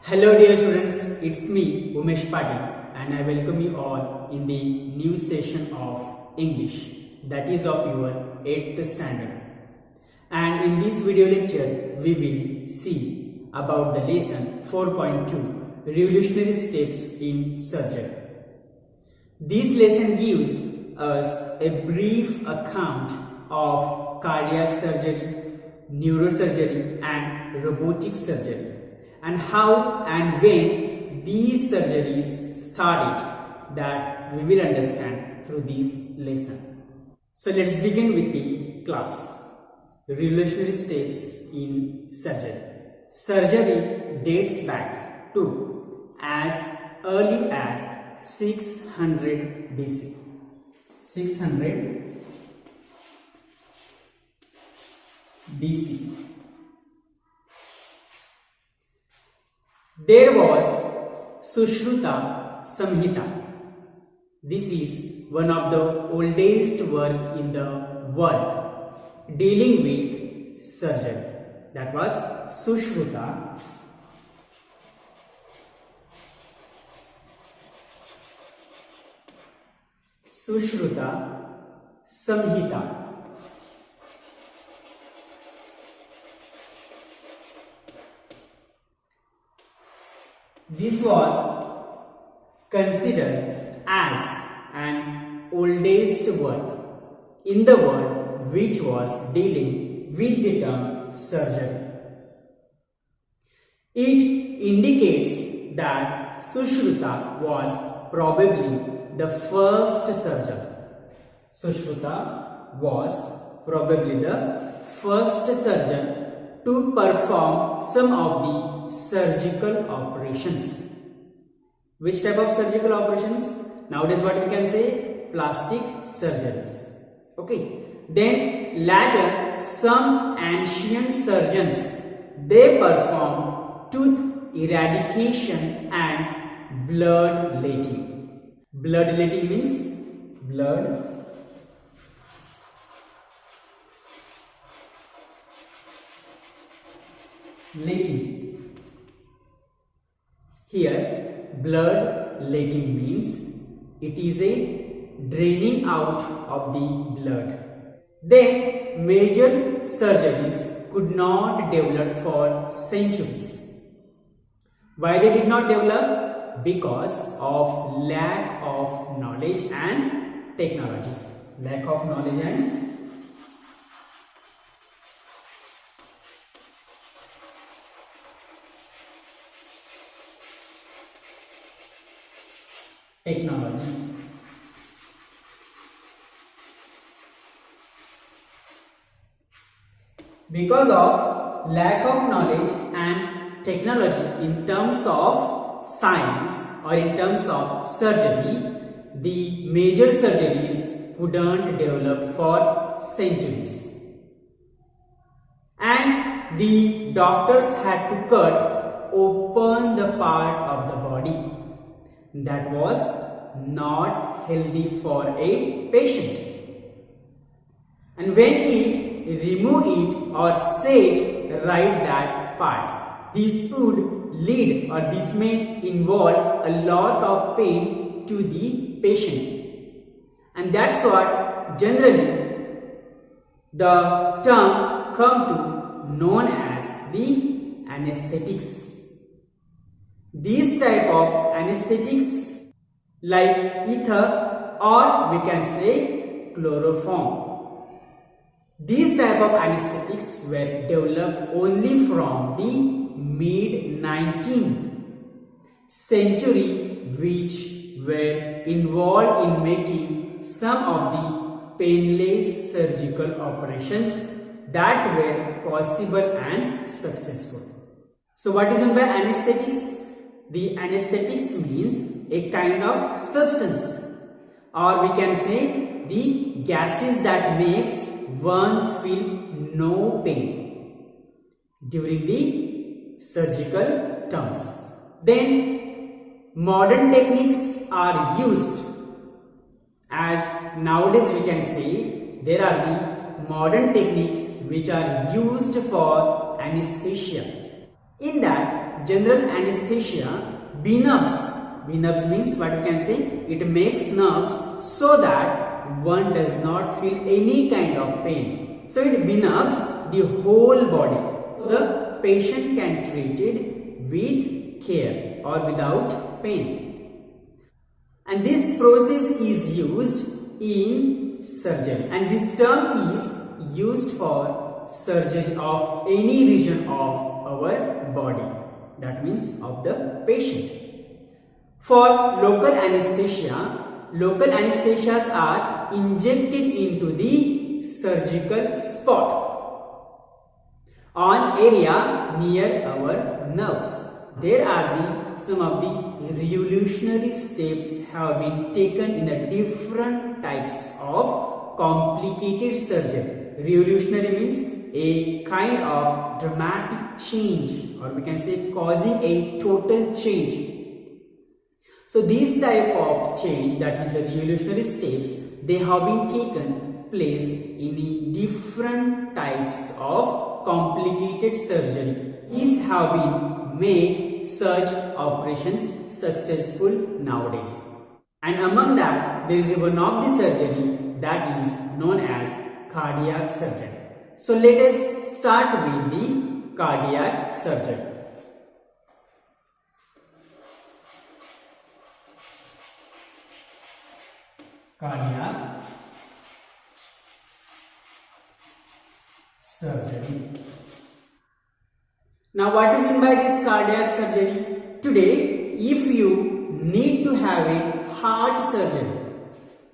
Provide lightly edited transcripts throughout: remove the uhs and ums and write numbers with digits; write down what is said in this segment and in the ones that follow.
Hello dear students, it's me Umesh Patil and I welcome you all in the new session of English, that is of your 8th standard. And in this video lecture we will see about the lesson 4.2 Revolutionary Steps in Surgery. This lesson gives us a brief account of cardiac surgery, neurosurgery and robotic surgery, and how and when these surgeries started, that we will understand through this lesson. So let's begin with the class. Revolutionary steps in surgery. Surgery dates back to as early as 600 BC. 600 BC. There was Sushruta Samhita. This is one of the oldest work in the world dealing with surgery. That was Sushruta Samhita. This was considered as an oldest work in the world which was dealing with the term surgery. It indicates that Sushruta was probably the first surgeon. Sushruta was probably the first surgeon to perform some of the surgical operations. Which type of surgical operations? Nowadays what we can say? Plastic surgeries. Okay. Then later some ancient surgeons, they performed tooth eradication and bloodletting. Bloodletting means blood letting. Here bloodletting means it is a draining out of the blood. Then major surgeries could not develop for centuries. Why they did not develop? Because of lack of knowledge and technology. Lack of knowledge and technology. Because of lack of knowledge and technology in terms of science or in terms of surgery, the major surgeries couldn't develop for centuries. And the doctors had to cut open the part of the body that was not healthy for a patient. And when it removed it or set right that part, this would lead or this may involve a lot of pain to the patient. And that's what generally the term come to known as the anesthetics. These type of anesthetics like ether or we can say chloroform. These type of anesthetics were developed only from the mid-19th century, which were involved in making some of the painless surgical operations that were possible and successful. So what is meant by anesthetics? The anesthetics means a kind of substance, or we can say the gases that makes one feel no pain during the surgical terms. Then modern techniques are used, as nowadays we can say there are the modern techniques which are used for anesthesia. In that, general anesthesia benumbs. Benumbs means what we can say? It makes nerves so that one does not feel any kind of pain. So it benumbs the whole body. The patient can treat it with care or without pain. And this process is used in surgery. And this term is used for surgery of any region of our body. That means of the patient. For local anesthesias are injected into the surgical spot on area near our nerves. There are some of the revolutionary steps have been taken in the different types of complicated surgery. Revolutionary means a kind of dramatic change, or we can say causing a total change. So these type of change, that is the revolutionary steps, they have been taken place in the different types of complicated surgery. These have been made such operations successful nowadays. And among that, there is one of the surgery that is known as cardiac surgery. So let us start with the cardiac surgery. Cardiac surgery. Now what is meant by this cardiac surgery? Today, if you need to have a heart surgery,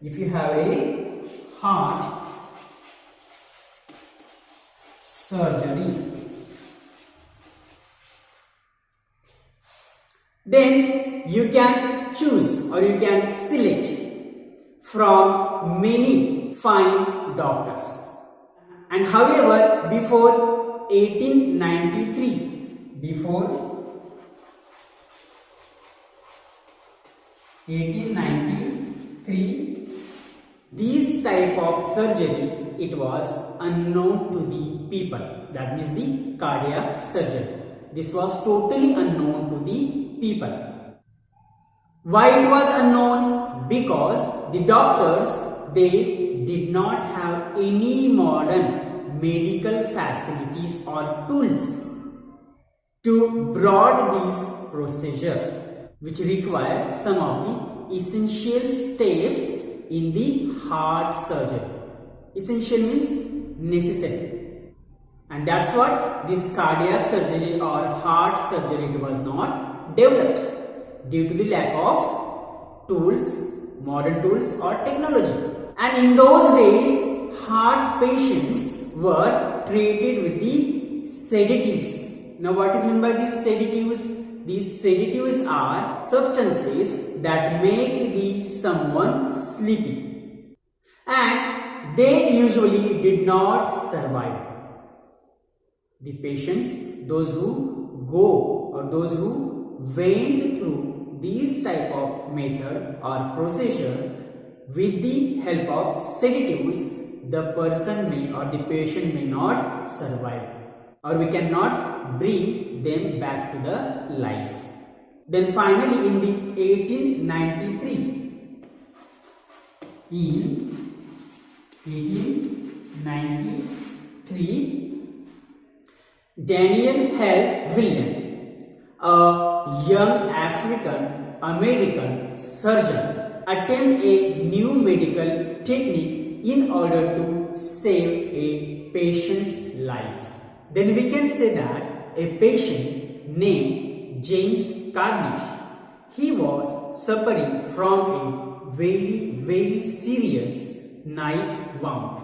if you have a heart surgery, then you can choose or you can select from many fine doctors. And however, before 1893, this type of surgery, it was unknown to the people. That means the cardiac surgery. This was totally unknown to the people. Why it was unknown? Because the doctors, they did not have any modern medical facilities or tools to broad these procedures, which require some of the essential steps in the heart surgery. Essential means necessary. And that's what this cardiac surgery or heart surgery, it was not developed due to the lack of tools, modern tools or technology. And in those days, heart patients were treated with the sedatives. Now what is meant by these sedatives? These sedatives are substances that make the someone sleepy, and they usually did not survive. The patients, those who go or those who went through these type of method or procedure with the help of sedatives, the person may or the patient may not survive, or we cannot bring them back to the life. Then finally in the 1893, Daniel Hell William, a young African American surgeon, attempted a new medical technique in order to save a patient's life. Then we can say that a patient named James Carnish, he was suffering from a very serious knife wound,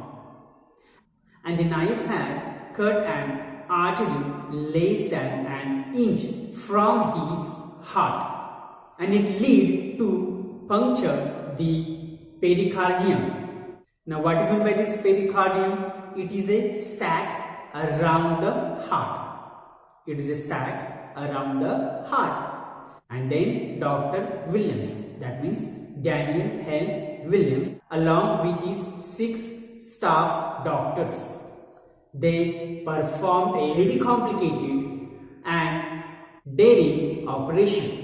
and the knife had cut an artery less than an inch from his heart, and it led to puncture the pericardium. Now what is meant by this pericardium? It is a sac around the heart. It is a sac around the heart. And then Dr. Williams, that means Daniel Hell Williams, along with his 6 staff doctors, they performed a very complicated and daring operation.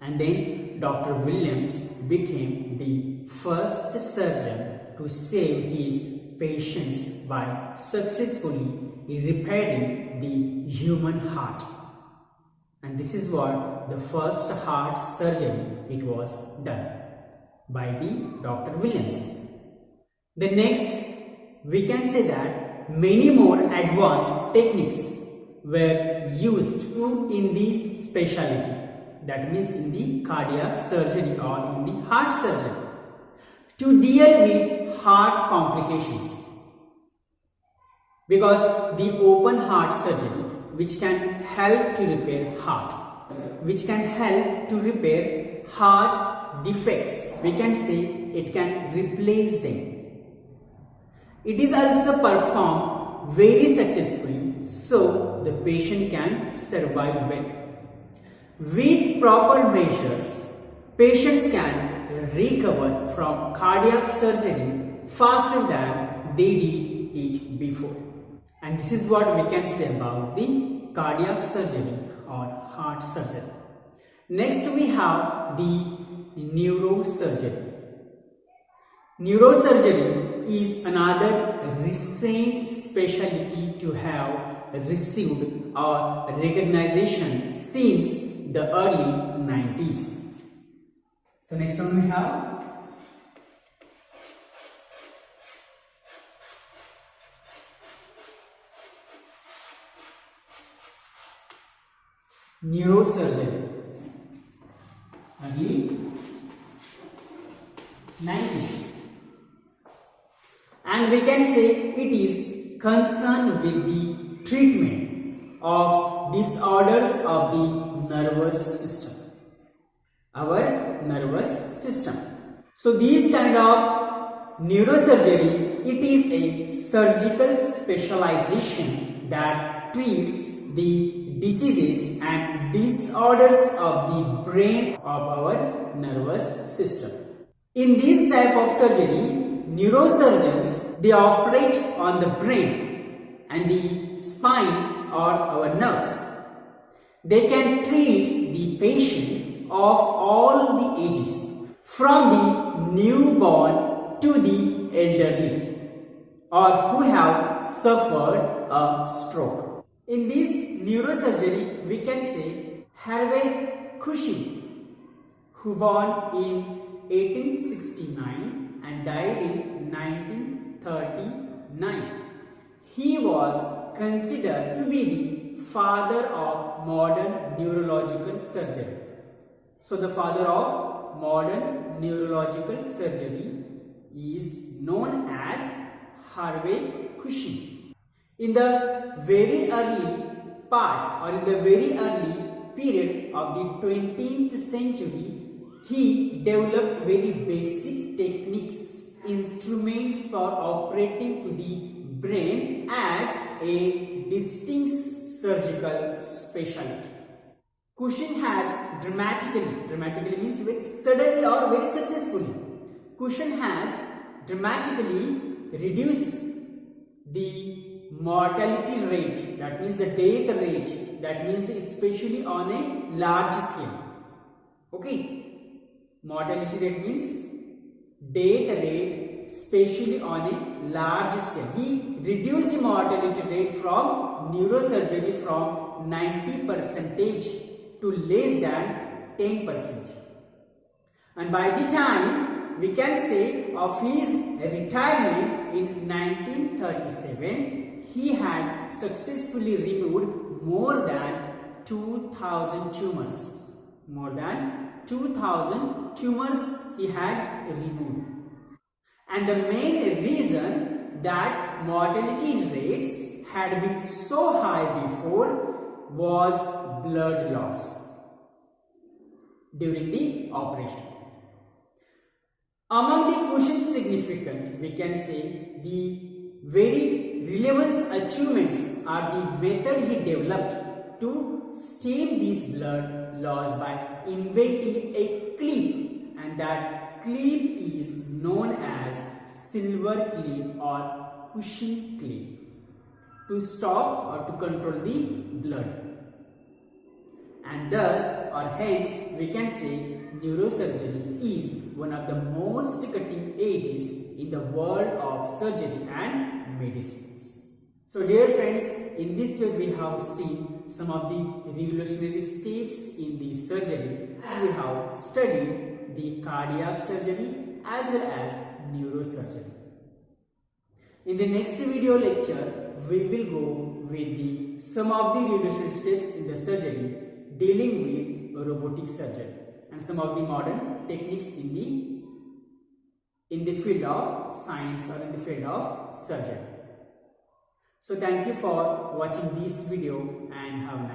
And then Dr. Williams became the first surgeon to save his patients by successfully repairing the human heart. And this is what the first heart surgery it was done by the Dr. Williams. The next, we can say that many more advanced techniques were used in this specialty, that means in the cardiac surgery or in the heart surgery, to deal with heart complications. Because the open heart surgery, which can help to repair heart, which can help to repair heart defects, we can say it can replace them. It is also performed very successfully, so the patient can survive well. With proper measures, patients can recover from cardiac surgery faster than they did it before. And this is what we can say about the cardiac surgery or heart surgery. Next we have the neurosurgery. Neurosurgery is another recent specialty to have received our recognition since the early 90s. So next one we have neurosurgery, early 90s. And we can say it is concerned with the treatment of disorders of the nervous system, our nervous system. So these kind of neurosurgery, it is a surgical specialization that treats the diseases and disorders of the brain of our nervous system. In this type of surgery, neurosurgeons, they operate on the brain and the spine or our nerves. They can treat the patient of all the ages, from the newborn to the elderly, or who have suffered a stroke. In this neurosurgery, we can say Harvey Cushing, who born in 1869 and died in 1939. He was considered to be the father of modern neurological surgery. So the father of modern neurological surgery is known as Harvey Cushing. In the very early part or in the very early period of the 20th century, he developed very basic techniques, instruments for operating to the brain as a distinct surgical specialty. Cushing has dramatically means very suddenly or very successfully, Cushing has dramatically reduced the mortality rate, that means the death rate, that means especially on a large scale. Okay. Mortality rate means death rate, especially on a large scale. He reduced the mortality rate from neurosurgery from 90% to less than 10%. And by the time we can say of his retirement in 1937, he had successfully removed more than 2,000 tumors. More than 2,000 tumors he had removed. And the main reason that mortality rates had been so high before was blood loss during the operation. Among the Cushing's significant, we can say the very relevant achievements are the method he developed to stem this blood loss by inventing a clip, and that clip is known as silver clip or Cushing clip, to stop or to control the blood. and thus or hence we can say neurosurgery is one of the most cutting edges in the world of surgery and medicines. So dear friends, in this way we have seen some of the revolutionary steps in the surgery, as we have studied the cardiac surgery as well as neurosurgery. In the next video lecture, we will go with some of the revolutionary steps in the surgery dealing with robotic surgery and some of the modern techniques in the field of science or in the field of surgery. So thank you for watching this video and have a